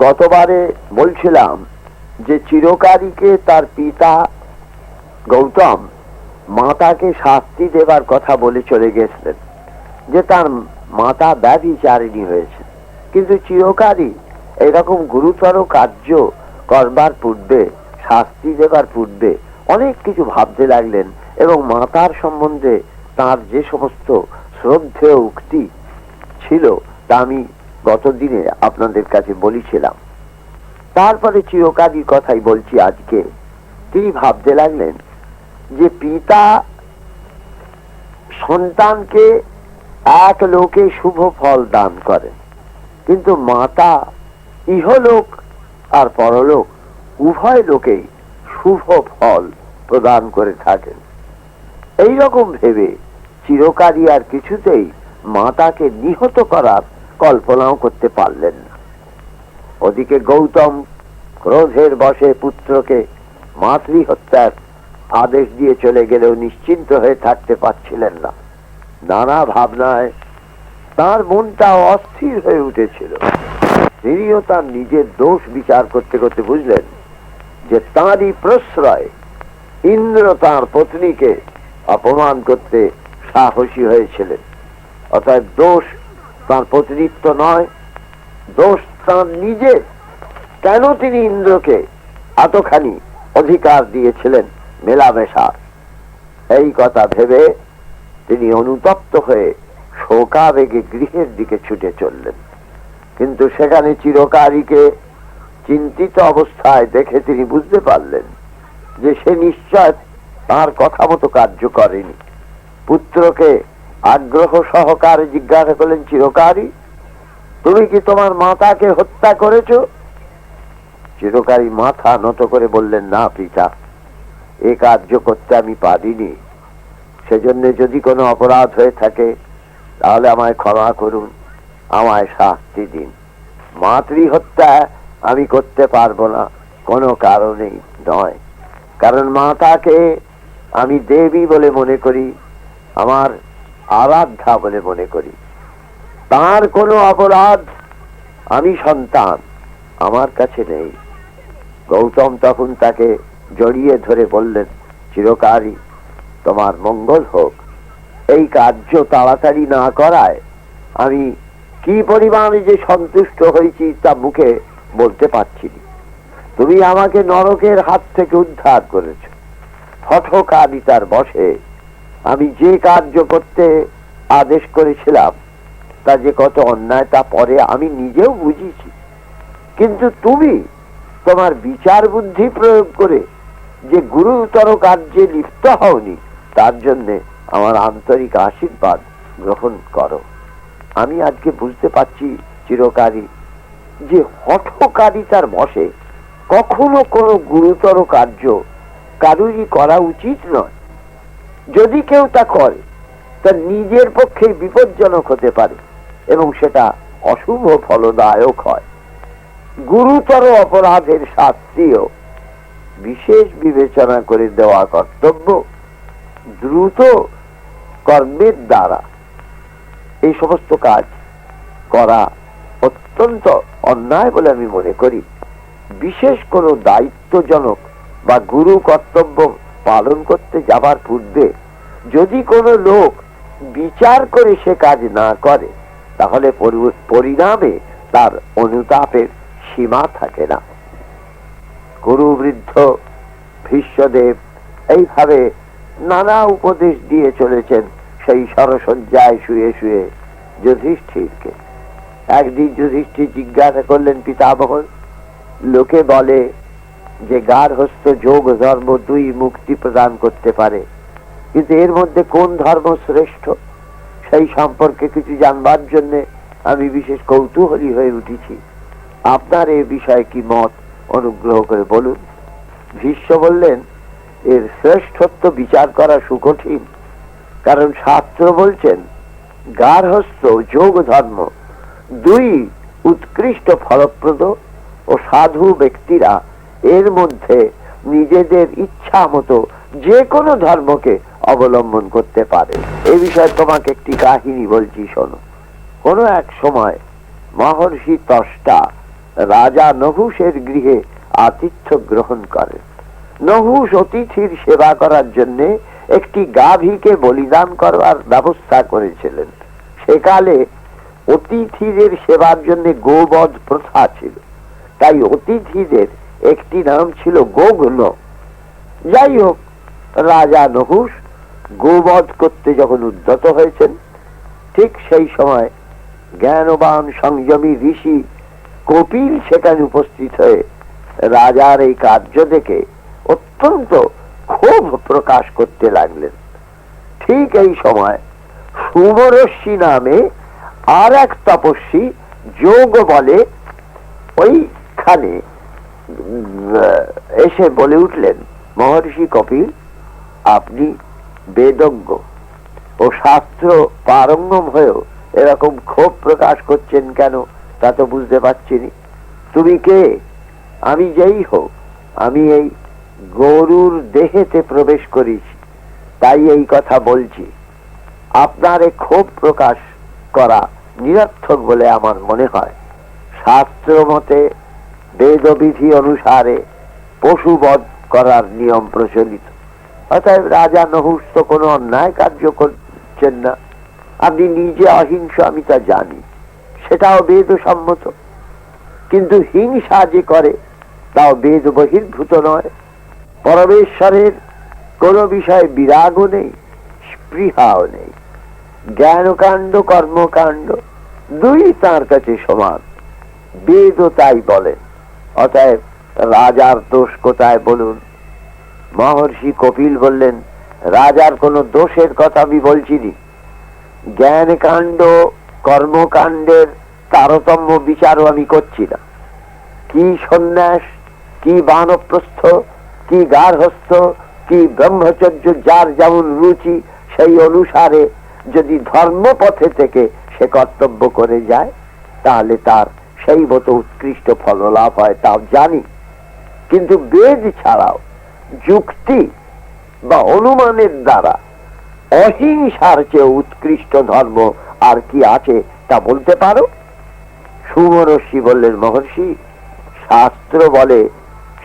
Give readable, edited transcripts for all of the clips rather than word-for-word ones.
গতবারে বলছিলাম যে চিরকারীকে তার পিতা গৌতম মাতাকে শাস্তি দেবার কথা বলে চলে গেছিলেন, যে তার মাতা ব্যভিচারিণী হয়েছে। কিন্তু চিরকারী এরকম গুরুতর কার্য করবার পূর্বে, শাস্তি দেবার পূর্বে অনেক কিছু ভাবতে লাগলেন, এবং মাতার সম্বন্ধে তার যে সমস্ত শ্রদ্ধেয় উক্তি ছিল তা আমি গত দিনে আপনাদের কাছে বলেছিলাম। তারপরে চিরকারীর কথাই বলছি আজকে। তিনি ভাবতে লাগলেন যে পিতা সন্তানকে এক লোকে শুভ ফল দান করেন, কিন্তু মাতা ইহলোক আর পরলোক উভয় লোকেই শুভ ফল প্রদান করে থাকেন। এইরকম ভেবে চিরকারী আর কিছুতেই মাতাকে নিহত করার কল্পনাও করতে পারলেন না। ওদিকে গৌতম ক্রোধের বশে পুত্রকে মাতৃহত্যার আদেশ দিয়ে চলে গেলেও নিশ্চিন্ত হয়ে থাকতে পারছিলেন না। নানা ভাবনায় তার মনটা অস্থির হয়ে উঠেছিল। তিনিও তার নিজের দোষ বিচার করতে করতে বুঝলেন যে তাঁরই প্রশ্রয় ইন্দ্র তাঁর পত্নীকে অপমান করতে সাহসী হয়েছিলেন। অর্থাৎ দোষ তাঁর পত্নীত্ব নয়, দোষ তাঁর নিজের। কেন তিনি ইন্দ্রকে এতখানি অধিকার দিয়েছিলেন মেলামেশার? এই কথা ভেবে তিনি অনুতপ্ত হয়ে শোকাবেগে গৃহের দিকে ছুটে চললেন। কিন্তু সেখানে চিরকারীকে চিন্তিত অবস্থায় দেখে তিনি বুঝতে পারলেন যে সে নিশ্চয় তার কথা মতো কার্য করেনি। পুত্রকে আগ্রহ সহকারে জিজ্ঞাসা করলেন, চিরকারী, তুমি কি তোমার মাতাকে হত্যা করেছ? চিরকারী মাথা নত করে বললেন, না পিতা, এ কার্য করতে আমি পারিনি। সেজন্য যদি কোনো অপরাধ হয়ে থাকে তাহলে আমায় ক্ষমা করুন, আমায় শাস্তি দিন। মাতৃহত্যা আমি করতে পারবো না, কোনো কারণেই নয়। কারণ মাতাকে আমি দেবী বলে মনে করি, আমার আরাধ্যা বলে মনে করি। তার কোনো অপরাধ আমি সন্তান আমার কাছে নেই। গৌতম তখন তাকে জড়িয়ে ধরে বললেন, চিরকারী, তোমার মঙ্গল হোক। এই কার্য তাড়াতাড়ি না করায় আমি কি পরিমাণে যে সন্তুষ্ট হয়েছি তা মুখে বলতে পারছি না। তুমি আমাকে নরকের হাত থেকে উদ্ধার করেছ। হঠকারিতার বশে আমি যে কার্য করতে আদেশ করেছিলাম তা যে কত অন্যায় তা পরে আমি নিজেও বুঝেছি। কিন্তু তুমি তোমার বিচার বুদ্ধি প্রয়োগ করে যে গুরুতর কার্যে লিপ্ত হওনি, তার জন্য আমার আন্তরিক আশীর্বাদ গ্রহণ করো। আমি আজকে বুঝতে পারছি চিরকারী যে হঠকারিতার বশে কখনো কোনো গুরুতর কার্য কারুরই করা উচিত নয়। যদি কেউ তা করে তা নিজের পক্ষে বিপজ্জনক হতে পারে এবং সেটা অশুভ ফলদায়ক হয়। গুরুতর অপরাধের শাস্তিও বিশেষ বিবেচনা করে দেওয়া কর্তব্য। দ্রুত কর্মের দ্বারা এই সমস্ত কাজ করা অত্যন্ত অন্যায় বলে আমি মনে করি। বিশেষ কোনো দায়িত্বজনক বা গুরু কর্তব্য পালন করতে যাবার পূর্বে যদি কোনো লোক বিচার করে সে কাজ না করে, তাহলে পরিণামে তার অনুতাপের সীমা থাকে না। গুরু বৃদ্ধ ভীষ্মদেব এইভাবে নানা উপদেশ দিয়ে চলেছেন সেই সরসজ্জায় শুয়ে শুয়ে যুধিষ্ঠিরকে। একদিন যুধিষ্ঠির জিজ্ঞাসা করলেন, পিতামহ, লোকে বলে যে গার্হস্থ্য যোগ ধর্ম দুই মুক্তি প্রদান করতে পারে, কিন্তু এর মধ্যে কোন ধর্ম শ্রেষ্ঠ সেই সম্পর্কে কিছু জানবার জন্য আমি বিশেষ কৌতূহলী হয়ে উঠেছি। আপনার এ বিষয়ে কি মত, অনুগ্রহ করে বলুন। ভীষ্ম বললেন, এর শ্রেষ্ঠত্ব বিচার করা সুকঠিন, কারণ শাস্ত্র বলছেন গার্হস্থ্য যোগ ধর্ম দুই উৎকৃষ্ট ফলপ্রদ ও সাধু ব্যক্তিরা এর মধ্যে নিজেদের ইচ্ছা মতো যে কোনো ধর্মকে অবলম্বন করতে পারে। এই বিষয়ে তোমাকে একটি কাহিনী বলছি, শোনো। কোনো এক সময় মহর্ষি ত্বষ্টা রাজা নহুষের গৃহে আতিথ্য গ্রহণ করেন। নহুষ অতিথির সেবা করার জন্য একটি গাভীকে বলিদান করবার ব্যবস্থা করেছিলেন। সেকালে অতিথিদের সেবার জন্য গোবধ প্রথা ছিল, তাই অতিথিদের একটি নাম ছিল গোঘ্ন। যাই হোক, রাজা নহুষ গোবধ করতে যখন উদ্যত হয়েছেন, ঠিক সেই সময় জ্ঞানবান সংযমী ঋষি কপিল সেখানে উপস্থিত হয়ে রাজার এই কার্য দেখে অত্যন্ত ক্ষোভ প্রকাশ করতে লাগলেন। ঠিক এই সময় সুমরশ্মি নামে আর এক তপস্বী যোগ বলে ওইখানে এসে বলে উঠলেন, মহর্ষি কপিল, আপনি বেদজ্ঞ ও শাস্ত্র পারঙ্গম হয়েও এরকম ক্ষোভ প্রকাশ করছেন কেন, তা তো বুঝতে পারছি নি। তুমি কে? আমি যেই হোক, আমি এই গরুর দেহেতে প্রবেশ করেছি, তাই এই কথা বলছি। আপনার এই ক্ষোভ প্রকাশ করা নিরর্থক বলে আমার মনে হয়। শাস্ত্র মতে বেদবিধি অনুসারে পশুবধ করার নিয়ম প্রচলিত। অতএব রাজা নহুষ তো কোনো অন্যায় কার্য করছেন না। আপনি নিজে অহিংস, আমি তা জানি, সেটাও বেদসম্মত। কিন্তু হিংসা যে করে তাও বেদ বহির্ভূত নয়। পরমেশ্বরের কোন বিষয়ে বিরাগও নেই, স্পৃহাও নেই। জ্ঞানকাণ্ড কর্মকাণ্ড দুই তার কাছে সমান, বেদও তাই বলেন। অতএব রাজার দোষ কোথায় বলুন? মহর্ষি কপিল বললেন, রাজার কোন দোষের কথা আমি বলছি নি। জ্ঞান কাণ্ড কর্মকাণ্ডের তারতম্য বিচারও আমি করছি না। কি সন্ন্যাস, কি বানপ্রস্থ, কি গার্হস্থ, কি ব্রহ্মচর্য, যার যেমন রুচি সেই অনুসারে যদি ধর্মপথে থেকে সে কর্তব্য করে যায়, তাহলে তার সেই মতো উৎকৃষ্ট ফল লাভ হয়, তাও জানি। কিন্তু বেদ ছাড়াও যুক্তি বা অনুমানের দ্বারা অহিংসার চেয়ে উৎকৃষ্ট ধর্ম আর কি আছে তা বলতে পারো? সুমরশ্মি বললেন, মহর্ষি, শাস্ত্র বলে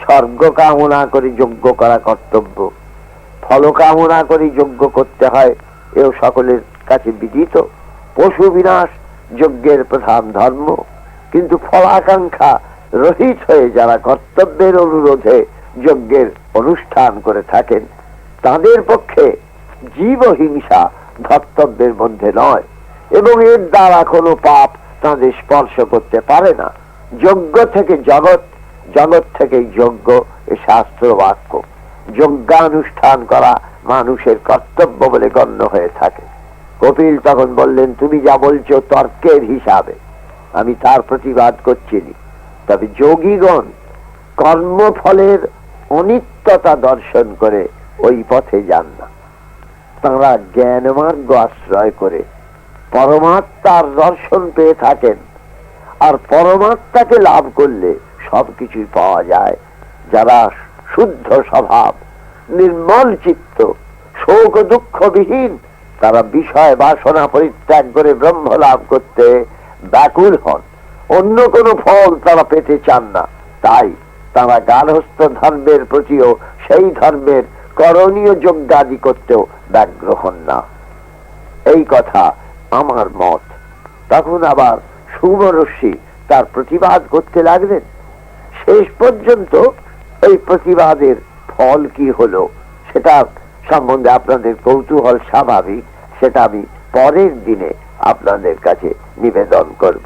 স্বর্গ কামনা করে যজ্ঞ করা কর্তব্য, ফল কামনা করে যজ্ঞ করতে হয়, এও সকলের কাছে বিদিত। পশু বিনাশ যজ্ঞের প্রধান ধর্ম। কিন্তু ফলাকাঙ্ক্ষা রহিত হয়ে যারা কর্তব্যের অনুরোধে যজ্ঞের অনুষ্ঠান করে থাকেন, তাদের পক্ষে জীব হিংসা ধর্তব্যের মধ্যে নয়, এবং এর দ্বারা কোনো পাপ তাদের স্পর্শ করতে পারে না। যজ্ঞ থেকে জগৎ, জগৎ থেকে যজ্ঞ, এ শাস্ত্র বাক্য। যজ্ঞানুষ্ঠান করা মানুষের কর্তব্য বলে গণ্য হয়ে থাকে। কপিল তখন বললেন, তুমি যা বলছো তর্কের হিসাবে, আমি তার প্রতিবাদ করছি না। তবে যোগীগণ কর্মফলের অনিত্যতা দর্শন করে ওই পথে যান না। তাঁরা জ্ঞান মার্গ আশ্রয় করে পরমাত্মার দর্শন পেয়ে থাকেন। আর পরমাত্মাকে লাভ করলে সবকিছুই পাওয়া যায়। যারা শুদ্ধ স্বভাব, নির্মল চিত্ত, শোক দুঃখবিহীন, তারা বিষয় বাসনা পরিত্যাগ করে ব্রহ্ম লাভ করতে ব্যাকুল হন। অন্য কোনো ফল তারা পেতে চান না। তাই তারা গার্হস্থ ধর্মের প্রতিও সেই ধর্মের করণীয় যজ্ঞাদি করতেও ব্যগ্র হন না। এই কথা আমার মত। তখন আবার সুমরশ্মি তার প্রতিবাদ করতে লাগলেন। শেষ পর্যন্ত এই প্রতিবাদের ফল কি হলো সেটা সম্বন্ধে আপনাদের কৌতূহল স্বাভাবিক। সেটা আমি পরের দিনে আপনাদের কাছে নিবেদন করব।